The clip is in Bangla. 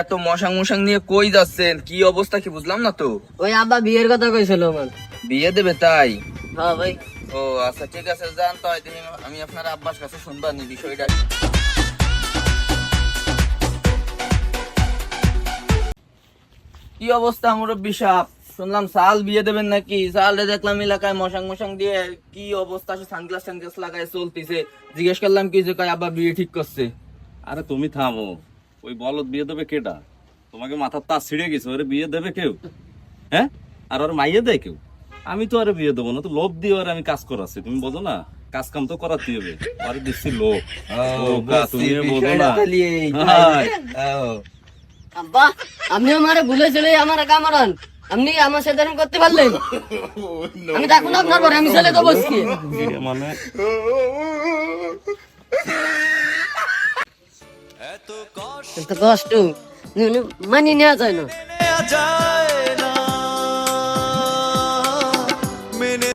এত মশাং মশাং নিয়ে কই যাচ্ছেন? কি অবস্থা কি বুঝলাম না তো। ওই আব্বা বিয়ের কথা কইছিল আমার। বিয়ে দেবে তাই? হ্যাঁ ভাই। ও আচ্ছা ঠিক আছে, যান তো। আমি আপনার আব্বার কাছে শুনবানি বিষয়টা। কি অবস্থা মুরব্বি সাহেব? শুনলাম সাল বিয়ে দেবেন নাকি? সালে দেখলাম এলাকায় মশাং মশাং দিয়ে কি অবস্থা, সানগ্লাস টানগ্লাস লাগায় চলতেছে। জিজ্ঞেস করলাম কি যে কয় আব্বা বিয়ে ঠিক করছে। আরে তুমি থামো, ওই বলদ বিয়ে দেবে কেডা? তোমাকে মাথার তার ছিঁড়ে গেছে, ওরে বিয়ে দেবে কেউ? হ্যাঁ, আর ওর মাইয়ে দেয় কেউ? আমি তো আরে বিয়ে দেবো না, তো লোভ দিয়ে ওরে আমি কাজ করাচ্ছি, তুমি বোঝো না? কাজ কাম তো করাতে হবে, আরে দিচ্ছি লোভ। তুমি বোঝো না? আব্বা আপনিও আমারে ভুলেছিলে, আমার কামরান আপনি আমার সাথে এরকম করতে পারলেন? আমি থাকুন আপনার পরে, আমি ছেলে তো বসছি মানে এত কষ্ট মানি নেওয়া যায় না।